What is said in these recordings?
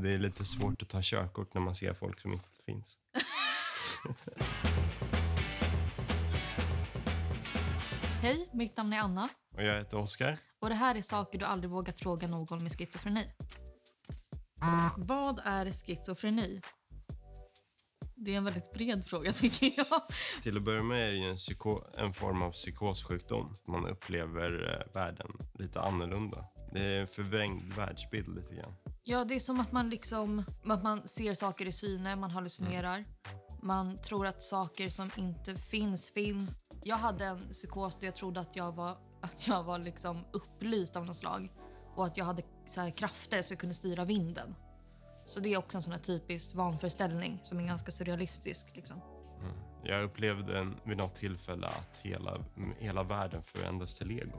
Det är lite svårt att ta körkort när man ser folk som inte finns. Hej, mitt namn är Anna. Och jag heter Oskar. Och det här är saker du aldrig vågat fråga någon med schizofreni. Vad är schizofreni? Det är en väldigt bred fråga tycker jag. Till att börja med är det ju en form av psykossjukdom. Man upplever världen lite annorlunda. Det är en förvrängd världsbild lite grann. Ja, det är som att man ser saker i syne, man hallucinerar. Man tror att saker som inte finns. Jag hade en psykos där jag trodde att jag var liksom upplyst av något slag. Och att jag hade så här krafter så jag kunde styra vinden. Så det är också en sån här typisk vanföreställning som är ganska surrealistisk. Liksom. Jag upplevde vid något tillfälle att hela världen förändras till Lego.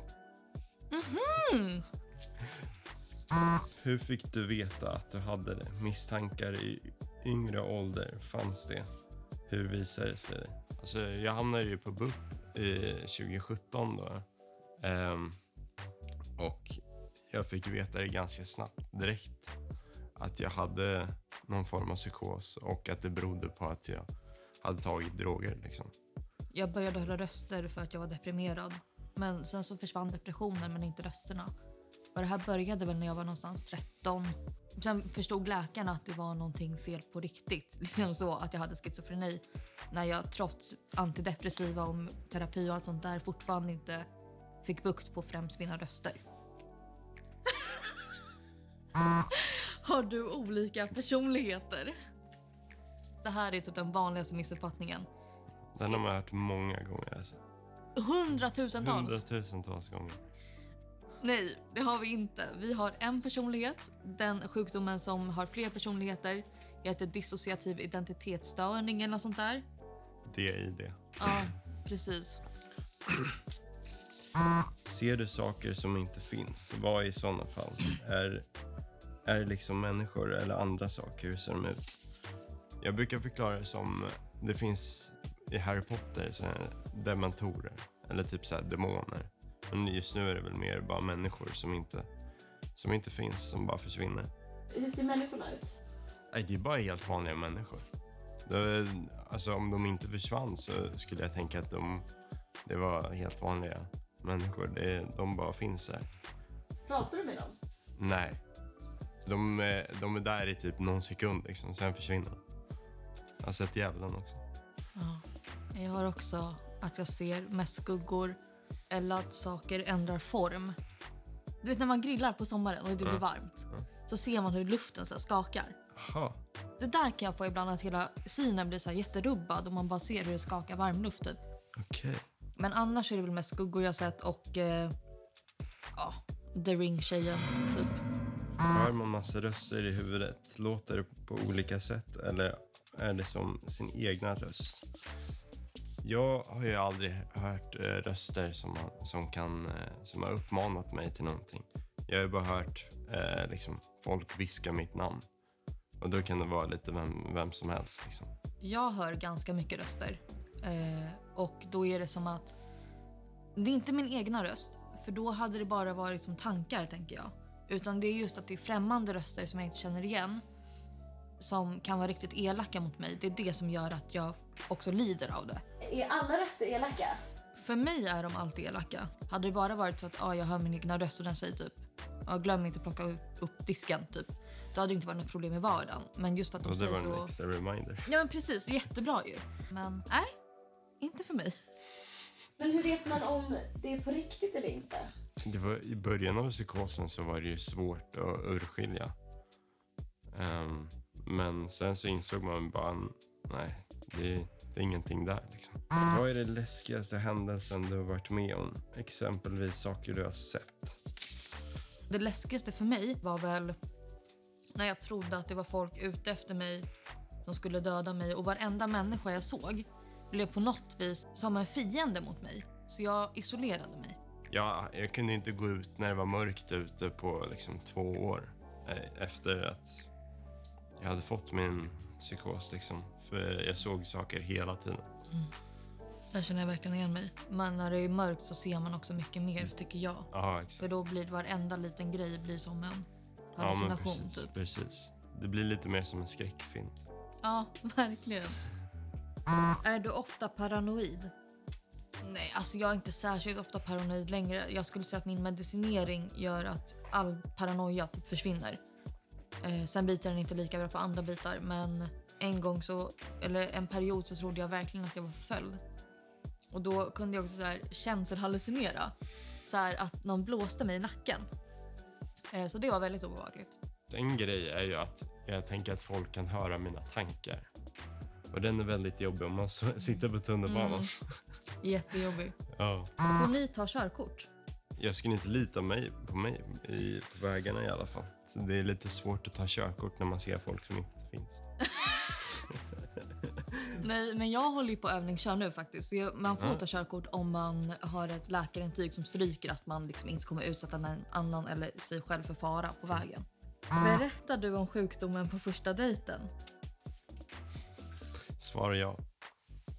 Hur fick du veta att du hade det? Misstankar i yngre ålder, fanns det? Hur visade det sig? Alltså, jag hamnade ju på BUP 2017 då. Och jag fick veta det ganska snabbt, direkt. Att jag hade någon form av psykos och att det berodde på att jag hade tagit droger. Liksom. Jag började höra röster för att jag var deprimerad. Men sen så försvann depressionen men inte rösterna. Och det här började väl när jag var någonstans 13. Sen förstod läkarna att det var någonting fel på riktigt. Liksom så att jag hade schizofreni. När jag trots antidepressiva och terapi och allt sånt där fortfarande inte fick bukt på främst mina röster. Har du olika personligheter? Det här är typ den vanligaste missuppfattningen. Den har man hört många gånger. Alltså. Hundratusentals gånger. Nej, det har vi inte. Vi har en personlighet. Den sjukdomen som har fler personligheter heter dissociativ identitetsstörning eller något sånt där. DID. Ja, precis. Ser du saker som inte finns? Vad i sådana fall? Är det liksom människor eller andra saker? Hur ser de ut? Jag brukar förklara det som det finns i Harry Potter så här, dementorer. Eller typ så här demoner. Men just nu är det väl mer bara människor som inte finns, som bara försvinner. Hur ser människorna ut? Nej, det är bara helt vanliga människor. Alltså om de inte försvann så skulle jag tänka att det var helt vanliga människor. De bara finns där. Pratar du med dem? Nej. De är där i typ någon sekund liksom, sen försvinner de. Jag har sett djävulen också. Ja. Jag har också att jag ser med skuggor eller att saker ändrar form. Du vet när man grillar på sommaren och det blir varmt så ser man hur luften så här skakar. Aha. Det där kan jag få ibland att hela synen blir så här jätterubbad och man bara ser hur det skakar varmluft typ. Okej. Men annars är det väl med skuggor jag sett och The Ring-tjejen typ. Hör man massa röster i huvudet? Låter det på olika sätt eller är det som sin egna röst? Jag har ju aldrig hört röster som har uppmanat mig till någonting. Jag har bara hört liksom, folk viska mitt namn. Och då kan det vara lite vem som helst. Liksom. Jag hör ganska mycket röster. Och då är det som att det är inte min egna röst. För då hade det bara varit som tankar, tänker jag. Utan det är just att det är främmande röster som jag inte känner igen. Som kan vara riktigt elaka mot mig. Det är det som gör att jag också lider av det. Är alla röster elaka? För mig är de alltid elaka. Hade det bara varit så att jag hör min egna röst och den säger typ glöm inte plocka upp disken typ. Då hade det inte varit något problem i vardagen. Men just för att de säger så... Det var en extra reminder. Ja men precis, jättebra ju. Men nej, inte för mig. Men hur vet man om det är på riktigt eller inte? Det var, i början av psykosen så var det ju svårt att urskilja. Men sen så insåg man bara nej, det är ingenting där liksom. Vad är det läskigaste händelsen du har varit med om? Exempelvis saker du har sett. Det läskigaste för mig var väl när jag trodde att det var folk ute efter mig som skulle döda mig. Och varenda människa jag såg blev på något vis som en fiende mot mig. Så jag isolerade mig. Ja, jag kunde inte gå ut när det var mörkt ute på liksom 2 år. Efter att jag hade fått min psykos liksom. För jag såg saker hela tiden. Där känner jag verkligen igen mig. Men när det är mörkt så ser man också mycket mer, tycker jag. Ja, exakt. För då blir varenda liten grej blir som en hallucination, precis, typ. Precis. Det blir lite mer som en skräckfilm. Ja, verkligen. Är du ofta paranoid? Nej, alltså jag är inte särskilt ofta paranoid längre. Jag skulle säga att min medicinering gör att all paranoia typ försvinner. Sen biter den inte lika bra för andra bitar. Men en period så trodde jag verkligen att jag var förföljd. Och då kunde jag också så här känselhallucinera. Så här att någon blåste mig i nacken. Så det var väldigt obehagligt. En grej är ju att jag tänker att folk kan höra mina tankar. Och den är väldigt jobbig om man sitter på tunnelbanan. Jättejobbig. Ja. Får ni ta körkort? Jag skulle inte lita på mig på vägarna i alla fall. Så det är lite svårt att ta körkort när man ser folk som inte finns. Nej, men jag håller ju på övningskör nu faktiskt. Så man får ta körkort om man har ett läkarintyg som stryker att man liksom inte kommer utsätta någon annan eller sig själv för fara på vägen. Berättar du om sjukdomen på första dejten? Svar ja.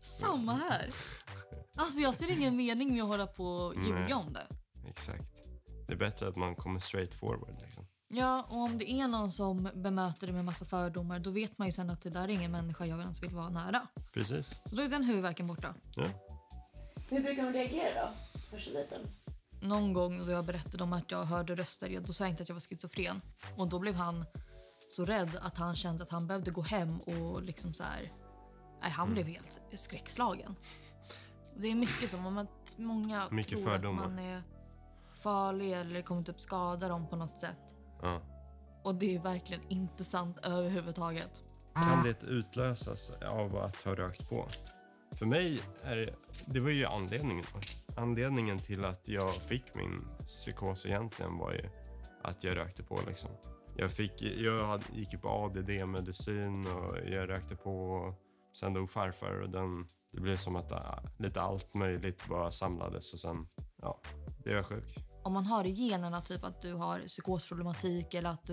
Samma här. Alltså jag ser ingen mening med att hålla på och ljuga om det. Exakt. Det är bättre att man kommer straight forward liksom. Ja, och om det är någon som bemöter det med massa fördomar, då vet man ju sen att det där är ingen människa jag ens vill vara nära. Precis. Så då är den huvudvärken borta. Ja. Hur brukar man reagera då? Första dejten? Någon gång då jag berättade om att jag hörde röster, då sa jag inte att jag var schizofren. Och då blev han så rädd att han kände att han behövde gå hem och liksom så här... Nej, han blev helt skräckslagen. Det är mycket som många mycket tror fördomar. Att man är farlig eller kommer typ skada dem på något sätt. Ja. Och det är verkligen inte sant överhuvudtaget. Kan det utlösas av att ha rökt på? För mig det var ju anledningen. Anledningen till att jag fick min psykos egentligen var ju att jag rökte på liksom. Jag gick ju på ADD-medicin och jag rökte på och sen dog farfar och det blev som att lite allt möjligt bara samlades och sen blev jag sjuk. Om man har i generna typ att du har psykosproblematik eller att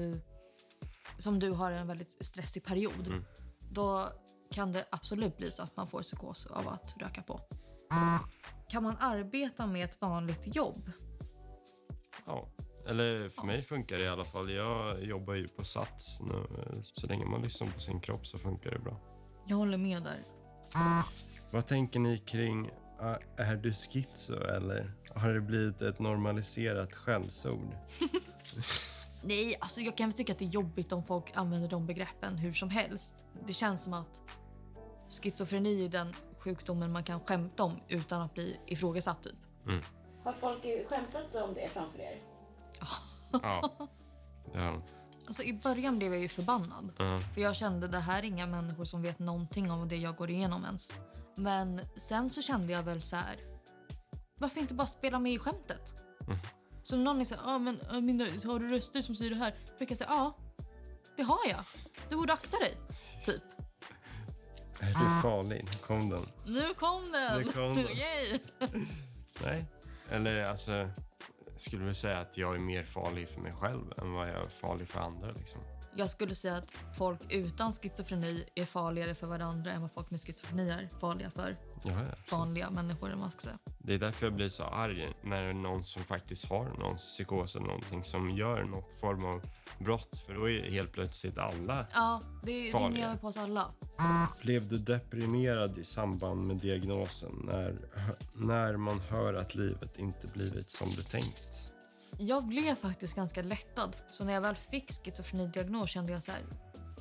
du har en väldigt stressig period, då kan det absolut bli så att man får psykos av att röka på. Kan man arbeta med ett vanligt jobb? Ja, eller för mig funkar det i alla fall. Jag jobbar ju på Sats nu. Så länge man lyssnar på sin kropp så funkar det bra. Jag håller med där. Vad tänker ni kring, är du schizo eller har det blivit ett normaliserat skällsord? Nej, alltså jag kan väl tycka att det är jobbigt om folk använder de begreppen hur som helst. Det känns som att schizofreni är den sjukdomen man kan skämta om utan att bli ifrågasatt typ. Har folk skämtat om det framför er? Ja. Alltså i början blev jag ju förbannad. För jag kände det här är inga människor som vet någonting om det jag går igenom ens. Men sen så kände jag väl så här: varför inte bara spela med i skämtet? Så någon är så här, har du röster som säger det här? För jag kan säga, ja, det har jag. Du borde akta dig, typ. Är du farlig? Kom den. Nu kom den! Yay! Nej, eller alltså skulle du säga att jag är mer farlig för mig själv än vad jag är farlig för andra liksom? Jag skulle säga att folk utan schizofreni är farligare för varandra än vad folk med schizofreni är farliga för vanliga människor, eller man ska säga. Det är därför jag blir så arg när det är någon som faktiskt har någon psykos eller någonting som gör något form av brott, för då är helt plötsligt alla det farliga. ringer på oss alla. Blev du deprimerad i samband med diagnosen när man hör att livet inte blivit som det tänkt? Jag blev faktiskt ganska lättad. Så när jag väl fick schizofrenidiagnos kände jag så här: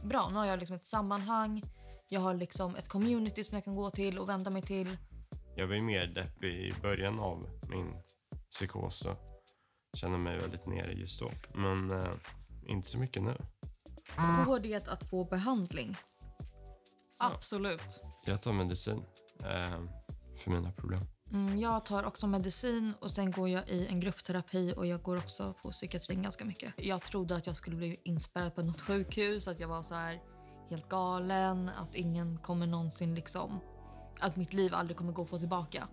bra, nu har jag liksom ett sammanhang. Jag har liksom ett community som jag kan gå till och vända mig till. Jag var ju mer deppig i början av min psykos och kände mig väldigt nere just då. Men inte så mycket nu. Går det att få behandling? Absolut. Jag tar medicin för mina problem. Jag tar också medicin och sen går jag i en gruppterapi och jag går också på psykiatrin ganska mycket. Jag trodde att jag skulle bli inspärrad på något sjukhus, att jag var så här helt galen, att ingen kommer någonsin liksom, att mitt liv aldrig kommer gå att få tillbaka.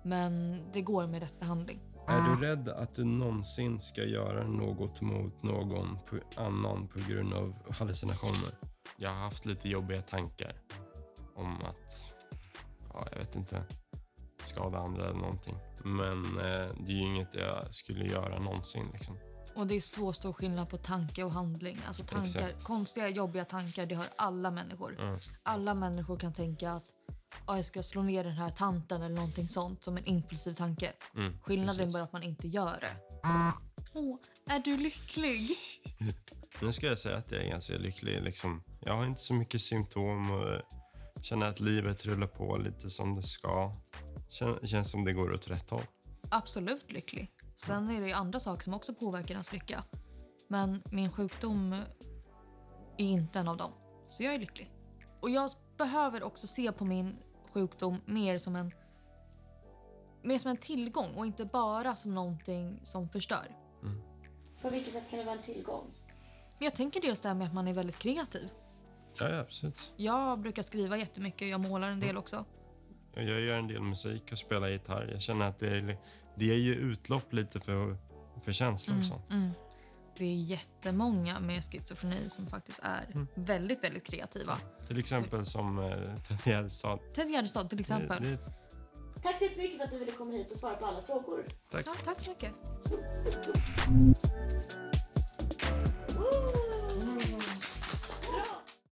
Men det går med rätt behandling. Är du rädd att du någonsin ska göra något mot någon annan på grund av hallucinationer? Jag har haft lite jobbiga tankar om att, jag vet inte, skada andra eller någonting. Men det är ju inget jag skulle göra någonsin liksom. Och det är så stor skillnad på tanke och handling. Alltså tankar, Exakt. konstiga, jobbiga tankar, det har alla människor. Ja. Alla människor kan tänka att jag ska slå ner den här tanten eller någonting sånt som en impulsiv tanke. Skillnaden är precis. bara att man inte gör det. Är du lycklig? Nu ska jag säga att jag är ganska lycklig. Liksom, jag har inte så mycket symptom och känner att livet rullar på lite som det ska. Känns som det går åt rätt håll. Absolut lycklig. Sen är det ju andra saker som också påverkar ens lycka. Men min sjukdom är inte en av dem. Så jag är lycklig. Och jag behöver också se på min sjukdom mer som en tillgång och inte bara som någonting som förstör. På vilket sätt kan det vara en tillgång? Men jag tänker dels det här med att man är väldigt kreativ. Ja, absolut. Jag brukar skriva jättemycket, jag målar en del också. Jag gör en del musik och spelar gitarr. Jag känner att det är ju utlopp lite för känslor och sånt. Det är jättemånga med schizofreni som faktiskt är väldigt, väldigt kreativa. Till exempel som Ted Gärdestad. Ted Gärdestad till exempel. Tack så mycket för att du ville komma hit och svara på alla frågor. Tack. Ja, tack så mycket.